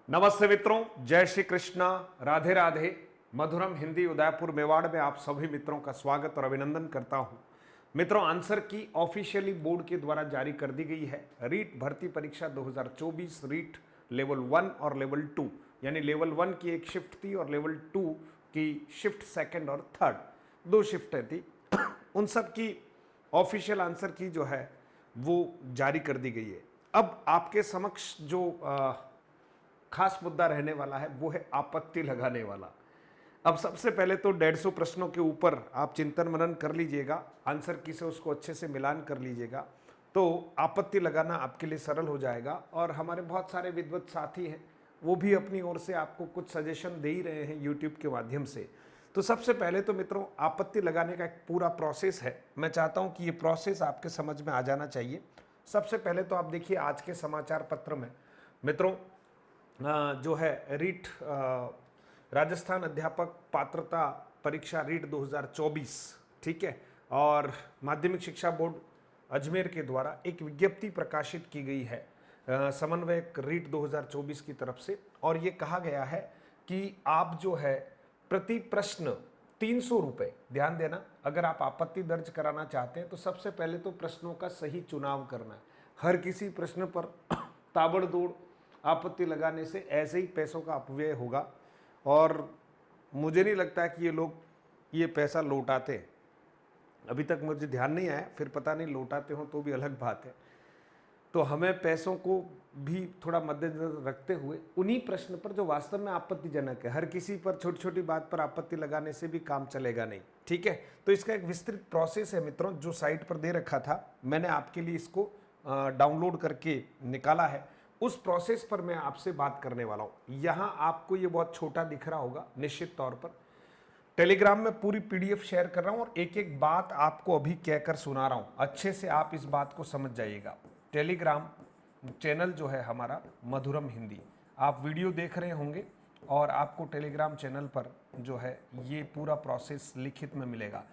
नमस्ते मित्रों, जय श्री कृष्णा, राधे राधे। मधुरम हिंदी उदयपुर मेवाड़ में आप सभी मित्रों का स्वागत और अभिनंदन करता हूं। मित्रों, आंसर की ऑफिशियली बोर्ड के द्वारा जारी कर दी गई है। रीट भर्ती परीक्षा 2024 रीट लेवल 1 और लेवल 2, यानी लेवल 1 की एक शिफ्ट थी और लेवल 2 की शिफ्ट सेकंड और थर्ड, दो शिफ्टें थी। उन सब की ऑफिशियल आंसर की जो है वो जारी कर दी गई है। अब आपके समक्ष जो खास मुद्दा रहने वाला है वो है आपत्ति लगाने वाला। अब सबसे पहले तो 150 प्रश्नों के ऊपर आप चिंतन मनन कर लीजिएगा, आंसर की से उसको अच्छे से मिलान कर लीजिएगा, तो आपत्ति लगाना आपके लिए सरल हो जाएगा। और हमारे बहुत सारे विद्वत साथी हैं, वो भी अपनी ओर से आपको कुछ सजेशन दे ही रहे हैं यूट्यूब के माध्यम से। तो सबसे पहले तो मित्रों, आपत्ति लगाने का एक पूरा प्रोसेस है। मैं चाहता हूं कि ये प्रोसेस आपके समझ में आ जाना चाहिए। सबसे पहले तो आप देखिए आज के समाचार पत्र में मित्रों जो है रीट राजस्थान अध्यापक पात्रता परीक्षा रीट 2024, ठीक है, और माध्यमिक शिक्षा बोर्ड अजमेर के द्वारा एक विज्ञप्ति प्रकाशित की गई है समन्वयक रीट 2024 की तरफ से। और ये कहा गया है कि आप जो है प्रति प्रश्न 300 रुपये, ध्यान देना, अगर आप आपत्ति दर्ज कराना चाहते हैं तो सबसे पहले तो प्रश्नों का सही चुनाव करना है। हर किसी प्रश्न पर ताबड़तोड़ आपत्ति लगाने से ऐसे ही पैसों का अपव्यय होगा और मुझे नहीं लगता है कि ये लोग ये पैसा लौटाते हैं। अभी तक मुझे ध्यान नहीं आया, फिर पता नहीं लौटाते हो तो भी अलग बात है। तो हमें पैसों को भी थोड़ा मद्देनजर रखते हुए उन्हीं प्रश्न पर जो वास्तव में आपत्तिजनक है, हर किसी पर छोटी छोटी बात पर आपत्ति लगाने से भी काम चलेगा नहीं, ठीक है। तो इसका एक विस्तृत प्रोसेस है मित्रों, जो साइट पर दे रखा था, मैंने आपके लिए इसको डाउनलोड करके निकाला है। उस प्रोसेस पर मैं आपसे बात करने वाला हूं। यहां आपको ये बहुत छोटा दिख रहा होगा, निश्चित तौर पर टेलीग्राम में पूरी पीडीएफ शेयर कर रहा हूं और एक एक बात आपको अभी कहकर सुना रहा हूं, अच्छे से आप इस बात को समझ जाइएगा। टेलीग्राम चैनल जो है हमारा मधुरम हिंदी, आप वीडियो देख रहे होंगे और आपको टेलीग्राम चैनल पर जो है ये पूरा प्रोसेस लिखित में मिलेगा।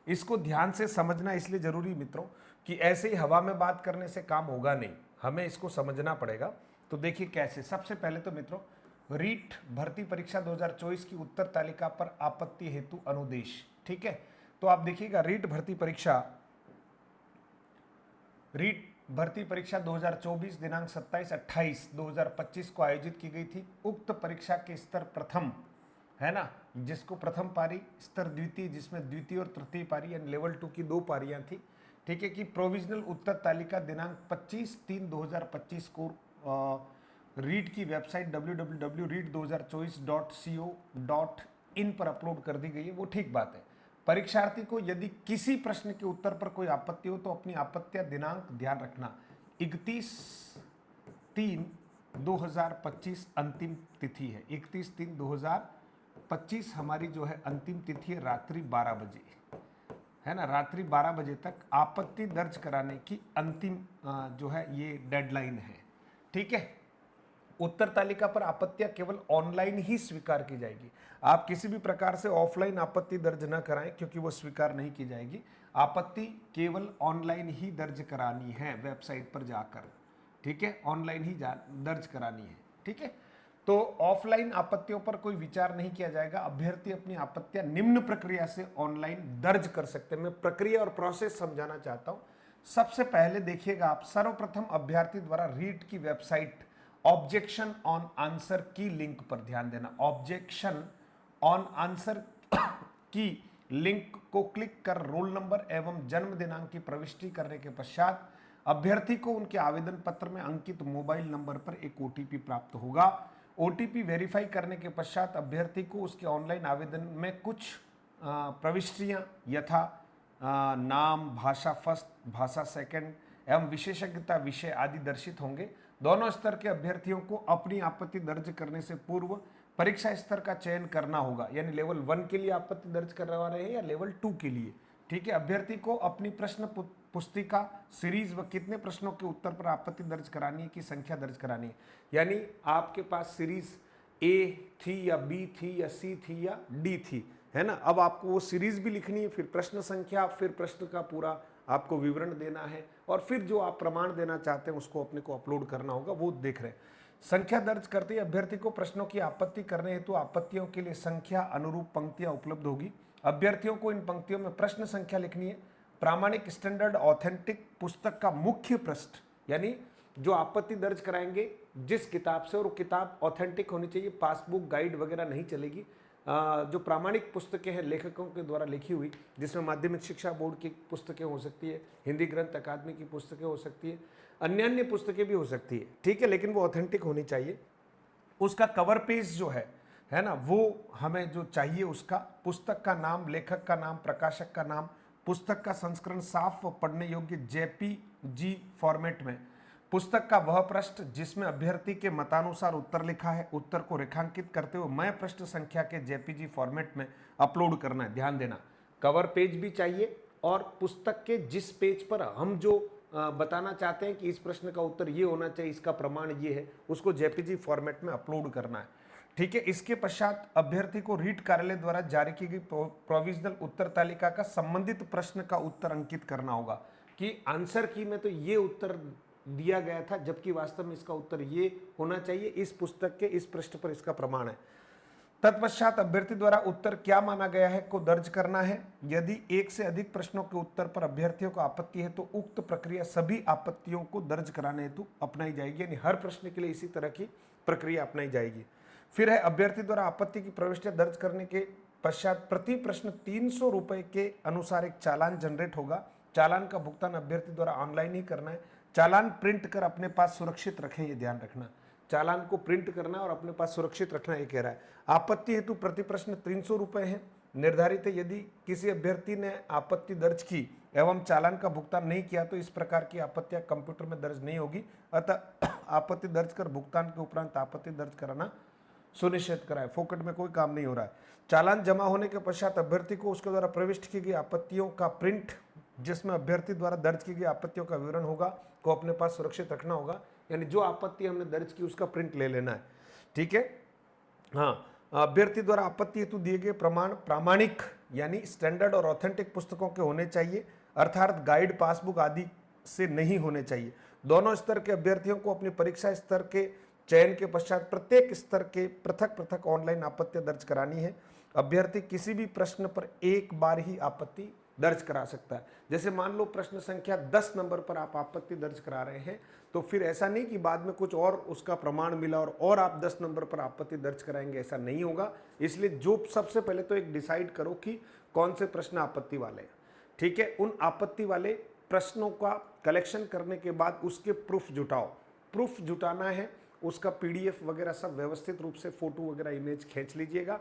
इसको ध्यान से समझना इसलिए जरूरी मित्रों कि ऐसे ही हवा में बात करने से काम होगा नहीं, हमें इसको समझना पड़ेगा। तो देखिए कैसे। सबसे पहले तो मित्रों, रीट भर्ती परीक्षा 2024 की उत्तर तालिका पर आपत्ति हेतु अनुदेश, ठीक है। तो आप देखिएगा, रीट भर्ती परीक्षा 2024 दिनांक 27-28-2025 को आयोजित की गई थी। उक्त परीक्षा के स्तर प्रथम है ना, जिसको प्रथम पारी, स्तर द्वितीय जिसमें द्वितीय और तृतीय पारी यानी लेवल 2 की दो पारियां थी, ठीक है, कि प्रोविजनल उत्तर तालिका दिनांक 25/3/2025 को रीट की वेबसाइट www.read2024.co.in पर अपलोड कर दी गई है। वो ठीक बात है। परीक्षार्थी को यदि किसी प्रश्न के उत्तर पर कोई आपत्ति हो तो अपनी आपत्तियां दिनांक ध्यान रखना, 31/3/2025 अंतिम तिथि है। 31/3/2025 हमारी जो है अंतिम तिथि है, रात्रि 12 बजे है ना। रात्रि 12 बजे तक आपत्ति दर्ज कराने की अंतिम जो है ये डेडलाइन है, ठीक है। उत्तर तालिका पर आपत्तियां केवल ऑनलाइन ही स्वीकार की जाएगी। आप किसी भी प्रकार से ऑफलाइन आपत्ति दर्ज न कराएं, क्योंकि वो स्वीकार नहीं की जाएगी। आपत्ति केवल ऑनलाइन ही दर्ज करानी है, वेबसाइट पर जाकर, ठीक है, ऑनलाइन ही दर्ज करानी है, ठीक है। तो ऑफलाइन आपत्तियों पर कोई विचार नहीं किया जाएगा। अभ्यर्थी अपनी आपत्तियां निम्न प्रक्रिया से ऑनलाइन दर्ज कर सकते हैं। मैं प्रक्रिया और प्रोसेस समझाना चाहता हूं। सबसे पहले देखिएगा आप, सर्वप्रथम अभ्यर्थी द्वारा रीट की वेबसाइट ऑब्जेक्शन ऑन आंसर की लिंक पर ध्यान देना। ऑब्जेक्शन ऑन आंसर की लिंक को क्लिक कर रोल नंबर एवं जन्म दिनांक की प्रविष्टि करने के पश्चात अभ्यर्थी को उनके आवेदन पत्र में अंकित मोबाइल नंबर पर एक ओटीपी प्राप्त होगा। ओटीपी वेरीफाई करने के पश्चात अभ्यर्थी को उसके ऑनलाइन आवेदन में कुछ प्रविष्टियां यथा नाम, भाषा फर्स्ट, भाषा सेकंड एवं विशेषज्ञता विषय आदि दर्शित होंगे। दोनों स्तर के अभ्यर्थियों को अपनी आपत्ति दर्ज करने से पूर्व परीक्षा स्तर का चयन करना होगा, यानी लेवल 1 के लिए आपत्ति दर्ज करवा रहे हैं या लेवल 2 के लिए, ठीक है। अभ्यर्थी को अपनी प्रश्न पुस्तिका सीरीज व कितने प्रश्नों के उत्तर पर आपत्ति दर्ज करानी है की संख्या दर्ज करानी है। यानी आपके पास सीरीज ए थी या बी थी या सी थी या डी थी, है ना। अब आपको वो सीरीज भी लिखनी है, फिर प्रश्न संख्या, फिर प्रश्न का पूरा आपको विवरण देना है और फिर जो आप प्रमाण देना चाहते हैं उसको अपने को अपलोड करना होगा, वो देख रहे हैं। संख्या दर्ज करते ही अभ्यर्थी को प्रश्नों की आपत्ति करने हेतु आपत्तियों के लिए संख्या अनुरूप पंक्तियां उपलब्ध होगी। अभ्यर्थियों को इन पंक्तियों में प्रश्न संख्या लिखनी है। प्रामाणिक स्टैंडर्ड ऑथेंटिक पुस्तक का मुख्य पृष्ठ, यानी जो आपत्ति दर्ज कराएंगे जिस किताब से, और वो किताब ऑथेंटिक होनी चाहिए, पासबुक गाइड वगैरह नहीं चलेगी। जो प्रामाणिक पुस्तकें हैं लेखकों के द्वारा लिखी हुई, जिसमें माध्यमिक शिक्षा बोर्ड की पुस्तकें हो सकती है, हिंदी ग्रंथ अकादमी की पुस्तकें हो सकती है, अन्य पुस्तकें भी हो सकती है, ठीक है, लेकिन वो ऑथेंटिक होनी चाहिए। उसका कवर पेज जो है ना, वो हमें जो चाहिए, उसका पुस्तक का नाम, लेखक का नाम, प्रकाशक का नाम, पुस्तक का संस्करण साफ व पढ़ने योग्य जेपीजी फॉर्मेट में, पुस्तक का वह पृष्ठ जिसमें अभ्यर्थी के मतानुसार उत्तर लिखा है, उत्तर को रेखांकित करते हुए मैं पृष्ठ संख्या के जेपीजी फॉर्मेट में अपलोड करना है। ध्यान देना, कवर पेज भी चाहिए और पुस्तक के जिस पेज पर हम जो बताना चाहते हैं कि इस प्रश्न का उत्तर ये होना चाहिए, इसका प्रमाण ये है, उसको जेपीजी फॉर्मेट में अपलोड करना है, ठीक है। इसके पश्चात अभ्यर्थी को रीट कार्यालय द्वारा जारी की गई प्रोविजनल उत्तर तालिका का संबंधित प्रश्न का उत्तर अंकित करना होगा कि आंसर की में तो ये उत्तर दिया गया था, जबकि वास्तव में इसका उत्तर ये होना चाहिए, इस पुस्तक के इस पृष्ठ पर इसका प्रमाण है। तत्पश्चात अभ्यर्थी द्वारा उत्तर क्या माना गया है को दर्ज करना है। यदि एक से अधिक प्रश्नों के उत्तर पर अभ्यर्थियों को आपत्ति है तो उक्त प्रक्रिया सभी आपत्तियों को दर्ज कराने हेतु अपनाई जाएगी, यानी हर प्रश्न के लिए इसी तरह की प्रक्रिया अपनाई जाएगी। फिर है अभ्यर्थी द्वारा आपत्ति की प्रविष्टियां दर्ज करने के पश्चात प्रति प्रश्न 300 रुपए के अनुसार एक चालान जनरेट होगा। चालान का भुगतान अभ्यर्थी द्वारा ऑनलाइन ही करना है। चालान प्रिंट कर अपने पास सुरक्षित रखें, ये ध्यान रखना, चालान को प्रिंट करना और अपने पास सुरक्षित रखना, ये कह रहा है। आपत्ति हेतु प्रति प्रश्न 300 रुपए है, निर्धारित है। यदि किसी अभ्यर्थी ने आपत्ति दर्ज की एवं चालान का भुगतान नहीं किया तो इस प्रकार की आपत्तियां कंप्यूटर में दर्ज नहीं होगी, अतः आपत्ति दर्ज कर भुगतान के उपरांत आपत्ति दर्ज कराना सुनिश्चित कराएं। फोकट में कोई काम नहीं हो रहा है। चालान जमा होने के पश्चात अभ्यर्थी को उसके द्वारा प्रविष्ट की गई आपत्तियों का प्रिंट, जिसमें अभ्यर्थी द्वारा दर्ज की गई आपत्तियों का विवरण होगा, को अपने पास सुरक्षित रखना होगा, यानी जो आपत्ति हमने दर्ज की उसका प्रिंट ले लेना है, ठीक है। हाँ, अभ्यर्थी द्वारा आपत्ति हेतु दिए गए प्रमाण प्रामाणिक यानी स्टैंडर्ड और ऑथेंटिक पुस्तकों के होने चाहिए, अर्थात गाइड, पासबुक आदि से नहीं होने चाहिए। दोनों स्तर के अभ्यर्थियों को अपनी परीक्षा स्तर के चयन के पश्चात प्रत्येक स्तर के पृथक पृथक ऑनलाइन आपत्ति दर्ज करानी है। अभ्यर्थी किसी भी प्रश्न पर एक बार ही आपत्ति दर्ज करा सकता है। जैसे मान लो प्रश्न संख्या 10 नंबर पर आप आपत्ति दर्ज करा रहे हैं, तो फिर ऐसा नहीं कि बाद में कुछ और उसका प्रमाण मिला और आप 10 नंबर पर आपत्ति दर्ज कराएंगे, ऐसा नहीं होगा। इसलिए जो सबसे पहले तो एक डिसाइड करो कि कौन से प्रश्न आपत्ति वाले हैं, ठीक है। उन आपत्ति वाले प्रश्नों का कलेक्शन करने के बाद उसके प्रूफ जुटाओ। प्रूफ जुटाना है, उसका PDF वगैरह सब व्यवस्थित रूप से फोटो वगैरह इमेज खींच लीजिएगा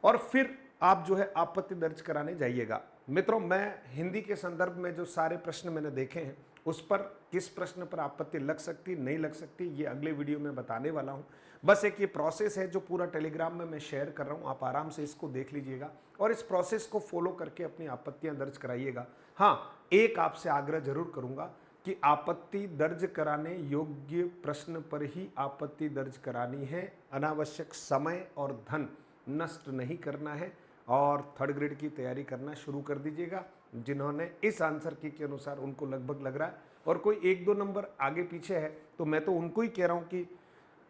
और फिर आप जो है आपत्ति दर्ज कराने जाइएगा। मित्रों, मैं हिंदी के संदर्भ में जो सारे प्रश्न मैंने देखे हैं उस पर किस प्रश्न पर आपत्ति लग सकती नहीं लग सकती ये अगले वीडियो में बताने वाला हूं। बस एक ये प्रोसेस है जो पूरा टेलीग्राम में मैं शेयर कर रहा हूं, आप आराम से इसको देख लीजिएगा और इस प्रोसेस को फॉलो करके अपनी आपत्तियां दर्ज कराइएगा। हाँ, एक आपसे आग्रह जरूर करूंगा कि आपत्ति दर्ज कराने योग्य प्रश्न पर ही आपत्ति दर्ज करानी है। अनावश्यक समय और धन नष्ट नहीं करना है और थर्ड ग्रेड की तैयारी करना शुरू कर दीजिएगा। जिन्होंने इस आंसर की के अनुसार उनको लगभग लग रहा है और कोई 1-2 नंबर आगे पीछे है तो मैं तो उनको ही कह रहा हूँ कि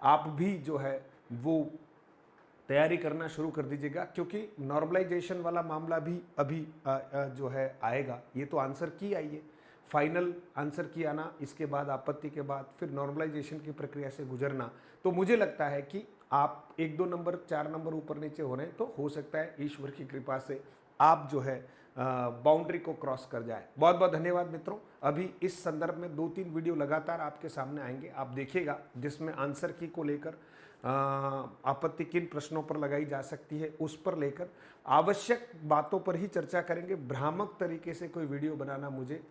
आप भी जो है वो तैयारी करना शुरू कर दीजिएगा, क्योंकि नॉर्मलाइजेशन वाला मामला भी अभी जो है आएगा। ये तो आंसर की आई है, फाइनल आंसर की आना, इसके बाद आपत्ति के बाद फिर नॉर्मलाइजेशन की प्रक्रिया से गुजरना। तो मुझे लगता है कि आप 1-2 नंबर 4 नंबर ऊपर नीचे हो रहे हैं तो हो सकता है ईश्वर की कृपा से आप जो है बाउंड्री को क्रॉस कर जाए। बहुत बहुत धन्यवाद मित्रों। अभी इस संदर्भ में 2-3 वीडियो लगातार आपके सामने आएंगे, आप देखिएगा, जिसमें आंसर की को लेकर आपत्ति किन प्रश्नों पर लगाई जा सकती है उस पर लेकर आवश्यक बातों पर ही चर्चा करेंगे। भ्रामक तरीके से कोई वीडियो बनाना मुझे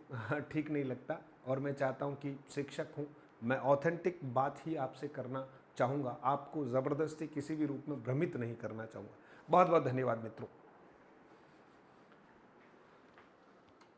ठीक नहीं लगता और मैं चाहता हूं कि शिक्षक हूं, मैं ऑथेंटिक बात ही आपसे करना चाहूँगा, आपको ज़बरदस्ती किसी भी रूप में भ्रमित नहीं करना चाहूँगा। बहुत बहुत धन्यवाद मित्रों।